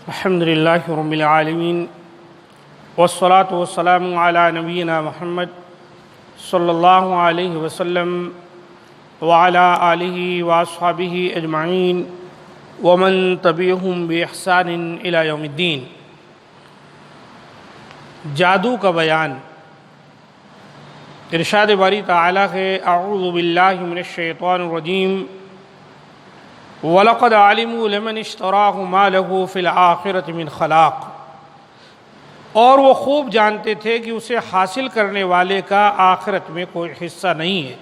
الحمد للہ رب العالمین والصلاة والسلام علی نبینا محمد صلی اللہ علیہ وسلم وعلی آلہ واصحابہ اجمعین ومن تبعہم بإحسان الی یوم الدین۔ جادو کا بیان۔ ارشاد باری تعالیٰ ہے اعوذ باللہ من الشیطان الرجیم وَلَقَدْ عَلِمُوا لَمَنِ اشْتَرَاهُ مَا لَهُ فِي الْآخِرَةِ مِنْ خَلَاقٍ، اور وہ خوب جانتے تھے کہ اسے حاصل کرنے والے کا آخرت میں کوئی حصہ نہیں ہے۔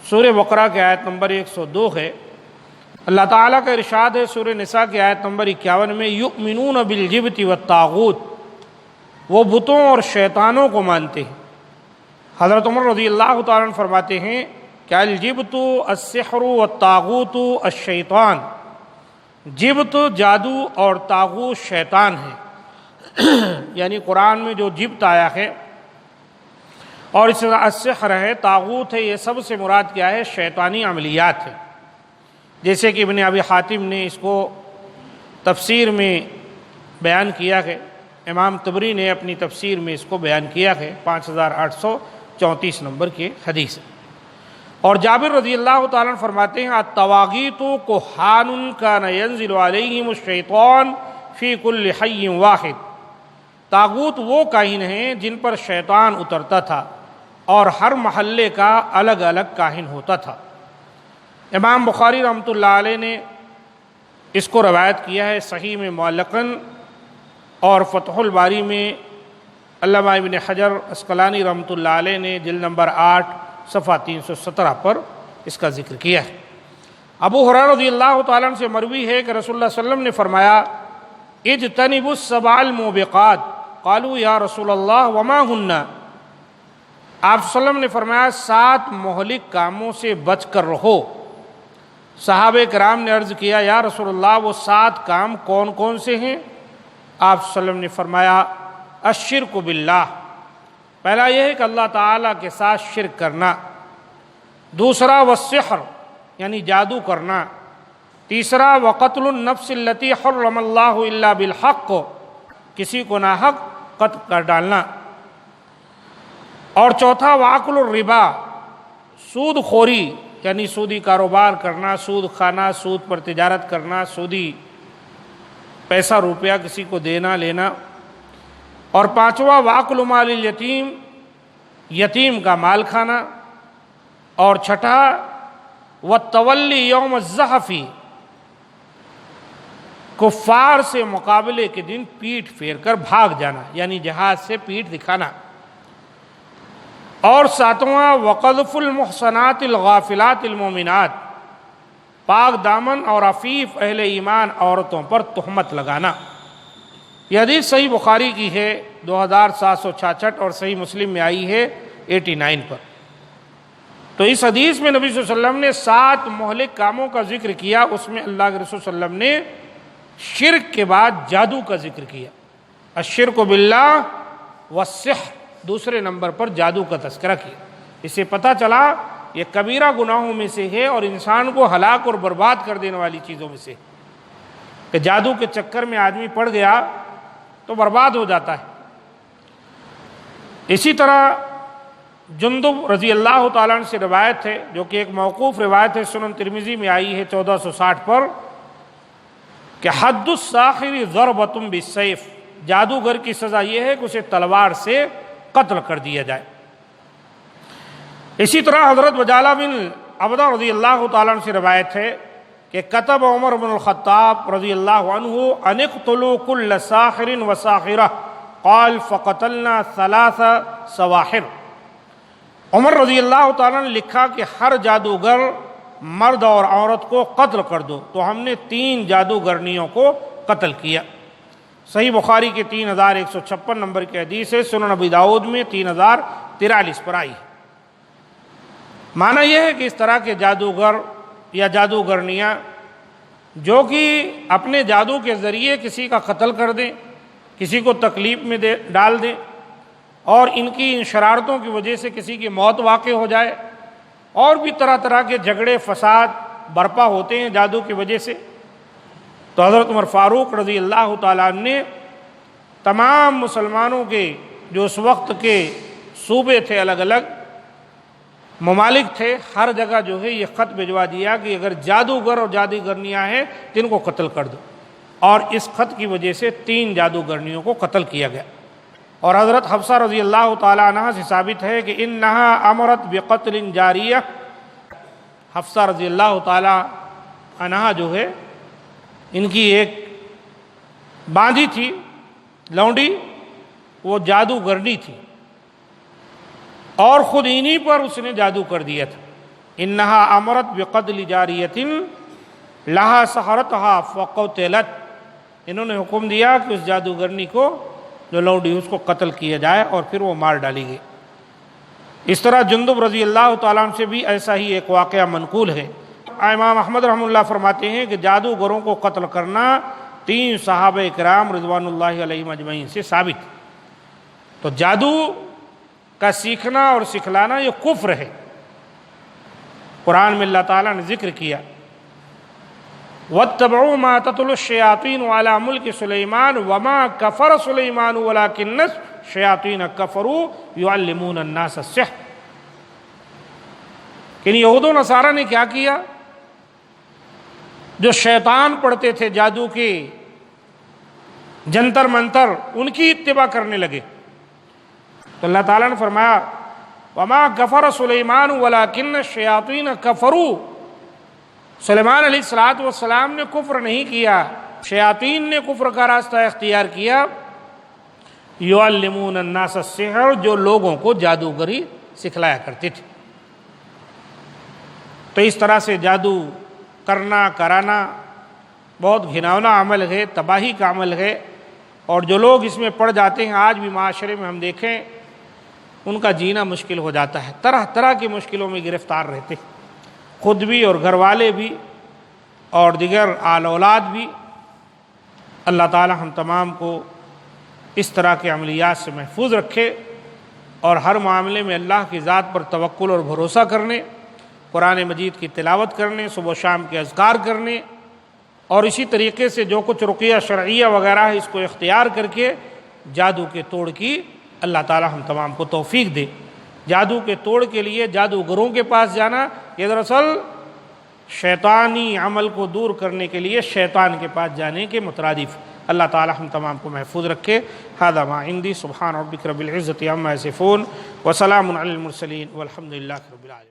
سورہ بقرہ کی آیت نمبر 102 ہے۔ اللہ تعالیٰ کا ارشاد ہے سورہ نساء کی آیت نمبر 51 میں یؤمنون بالجبت والطاغوت، وہ بتوں اور شیطانوں کو مانتے ہیں۔ حضرت عمر رضی اللہ تعالیٰ عنہ فرماتے ہیں کہ الجبت السحر والطاغوت الشیطان، جبت جادو اور طاغوت شیطان ہے۔ یعنی قرآن میں جو جبت آیا ہے اور اس طرح السحر ہے، طاغوت ہے، یہ سب سے مراد کیا ہے؟ شیطانی عملیات ہے۔ جیسے کہ ابن ابی حاتم نے اس کو تفسیر میں بیان کیا ہے، امام طبری نے اپنی تفسیر میں اس کو بیان کیا ہے، 5834 نمبر کی حدیث ہے۔ اور جابر رضی اللہ تعالیٰ عنہ فرماتے ہیں الطواغیت کہان کان ینزل علیہم الشیطان فی کل حی واحد، طاغوت وہ کاہن ہیں جن پر شیطان اترتا تھا اور ہر محلے کا الگ الگ کاہن ہوتا تھا۔ امام بخاری رحمۃ اللہ علیہ نے اس کو روایت کیا ہے صحیح میں معلقاً، اور فتح الباری میں علامہ ابن حجر عسقلانی رحمۃ اللہ علیہ نے جلد نمبر 8 صفحہ 317 پر اس کا ذکر کیا ہے۔ ابو ہریرہ رضی اللہ تعالیٰ عنہ سے مروی ہے کہ رسول اللہ صلی اللہ علیہ وسلم نے فرمایا اجتنبوا السبع الموبقات، قالوا یا رسول اللہ وما ہن، آپ صلی اللہ علیہ وسلم نے فرمایا 7 مہلک کاموں سے بچ کر رہو۔ صحابہ کرام نے عرض کیا یا رسول اللہ وہ 7 کام کون کون سے ہیں؟ آپ صلی اللہ علیہ وسلم نے فرمایا الشرک باللہ، پہلا یہ ہے کہ اللہ تعالیٰ کے ساتھ شرک کرنا، دوسرا والسحر یعنی جادو کرنا، تیسرا وقتل النفس التي حرم اللہ الا بالحق، کسی کو ناحق قتل کر ڈالنا، اور چوتھا واکل الربا، سود خوری یعنی سودی کاروبار کرنا، سود کھانا، سود پر تجارت کرنا، سودی پیسہ روپیہ کسی کو دینا لینا، اور پانچواں واکل مال الیتیم، یتیم کا مال کھانا، اور چھٹا والتولی یوم الزحف، کفار سے مقابلے کے دن پیٹھ پھیر کر بھاگ جانا یعنی جہاد سے پیٹھ دکھانا، اور 7واں وقذف المحصنات الغافلات المومنات، پاک دامن اور عفیف اہل ایمان عورتوں پر تہمت لگانا۔ یہ حدیث صحیح بخاری کی ہے 2766 اور صحیح مسلم میں آئی ہے 89 پر۔ تو اس حدیث میں نبی صلی اللہ علیہ وسلم نے 7 مہلک کاموں کا ذکر کیا، اس میں اللہ کے رسول صلی اللہ علیہ وسلم نے شرک کے بعد جادو کا ذکر کیا، الشرک باللہ والسحر، دوسرے نمبر پر جادو کا تذکرہ کیا۔ اس سے پتہ چلا یہ کبیرہ گناہوں میں سے ہے اور انسان کو ہلاک اور برباد کر دینے والی چیزوں میں سے، کہ جادو کے چکر میں آدمی پڑ گیا تو برباد ہو جاتا ہے۔ اسی طرح جندب رضی اللہ تعالیٰ عنہ سے روایت ہے جو کہ ایک موقوف روایت ہے، سنن ترمذی میں آئی ہے 1460 پر، کہ حد الساحر ضربۃ بالسیف، جادوگر کی سزا یہ ہے کہ اسے تلوار سے قتل کر دیا جائے۔ اسی طرح حضرت بجالہ بن عبدہ رضی اللہ تعالیٰ عنہ سے روایت ہے کہ کتب عمر بن الخطاب رضی اللہ عنہ ان اقتلوا کل ساحر وساحرہ قال فقتلنا 3 سواحر، عمر رضی اللہ تعالیٰ نے لکھا کہ ہر جادوگر مرد اور عورت کو قتل کر دو، تو ہم نے 3 جادوگرنیوں کو قتل کیا۔ صحیح بخاری کے 3156 نمبر کی حدیث ہے، سنن ابی داؤد میں 3043 پر آئی ہے۔ معنی یہ ہے کہ اس طرح کے جادوگر یا جادوگرنیاں جو کہ اپنے جادو کے ذریعے کسی کا قتل کر دیں، کسی کو تکلیف میں ڈال دیں، اور ان کی ان شرارتوں کی وجہ سے کسی کی موت واقع ہو جائے، اور بھی طرح طرح کے جھگڑے فساد برپا ہوتے ہیں جادو کی وجہ سے، تو حضرت عمر فاروق رضی اللہ تعالیٰ عنہ نے تمام مسلمانوں کے جو اس وقت کے صوبے تھے، الگ الگ ممالک تھے، ہر جگہ جو ہے یہ خط بھجوا دیا کہ اگر جادوگر اور جادوگرنیاں ہیں جن کو قتل کر دو، اور اس خط کی وجہ سے 3 جادوگرنیوں کو قتل کیا گیا۔ اور حضرت حفصہ رضی اللہ تعالیٰ عنہ سے ثابت ہے کہ انہا امرت بقتل جاریہ، حفصہ رضی اللہ تعالیٰ عنہ جو ہے ان کی ایک باندھی تھی لونڈی، وہ جادوگرنی تھی اور خود انہی پر اس نے جادو کر دیا تھا۔ انہا امرت بقتل جاریۃ لہا سحرتہا فقتلت، انہوں نے حکم دیا کہ اس جادوگرنی کو، جو لونڈی، اس کو قتل کیا جائے اور پھر وہ مار ڈالی گئی۔ اس طرح جندب رضی اللہ تعالیٰ عنہ سے بھی ایسا ہی ایک واقعہ منقول ہے۔ امام احمد رحمہ اللہ فرماتے ہیں کہ جادوگروں کو قتل کرنا 3 صحابہ کرام رضوان اللہ علیہم اجمعین سے ثابت۔ تو جادو کا سیکھنا اور سکھلانا یہ کفر ہے۔ قرآن میں اللہ تعالیٰ نے ذکر کیا وَاتَّبَعُوا مَا تَتْلُو الشَّيَاطِينُ عَلَى مُلْكِ سُلَيْمَانَ وَمَا كَفَرَ سُلَيْمَانُ وَلَكِنَّ الشَّيَاطِينَ كَفَرُوا يُعَلِّمُونَ النَّاسَ السِّحْرَ۔ کہ یہود و نصارہ نے کیا کیا؟ جو شیطان پڑھتے تھے جادو کے جنتر منتر، ان کی اتباع کرنے لگے۔ تو اللہ تعالیٰ نے فرمایا وَمَا كَفَرَ سُلَيْمَانُ وَلَكِنَّ الشَّيَاطِينَ كَفَرُوا، سلیمان علیہ السلام نے کفر نہیں کیا، شیاطین نے کفر کا راستہ اختیار کیا۔ یعلمون الناس السحر، جو لوگوں کو جادوگری سکھلایا کرتے تھے۔ تو اس طرح سے جادو کرنا کرانا بہت گھناؤنا عمل ہے، تباہی کا عمل ہے، اور جو لوگ اس میں پڑ جاتے ہیں آج بھی معاشرے میں ہم دیکھیں ان کا جینا مشکل ہو جاتا ہے، طرح طرح کی مشکلوں میں گرفتار رہتے ہیں، خود بھی اور گھر والے بھی اور دیگر آل اولاد بھی۔ اللہ تعالی ہم تمام کو اس طرح کے عملیات سے محفوظ رکھے، اور ہر معاملے میں اللہ کی ذات پر توکل اور بھروسہ کرنے، قرآن مجید کی تلاوت کرنے، صبح و شام کے اذکار کرنے، اور اسی طریقے سے جو کچھ رقیہ شرعیہ وغیرہ ہے اس کو اختیار کر کے جادو کے توڑ کی اللہ تعالی ہم تمام کو توفیق دے۔ جادو کے توڑ کے لیے جادوگروں کے پاس جانا یہ دراصل شیطانی عمل کو دور کرنے کے لیے شیطان کے پاس جانے کے مترادف۔ اللہ تعالی ہم تمام کو محفوظ رکھے۔ ھذا ما عندی، سبحان ربک رب العزۃ عما یصفون وسلام علی المرسلین والحمد للہ رب العالمین۔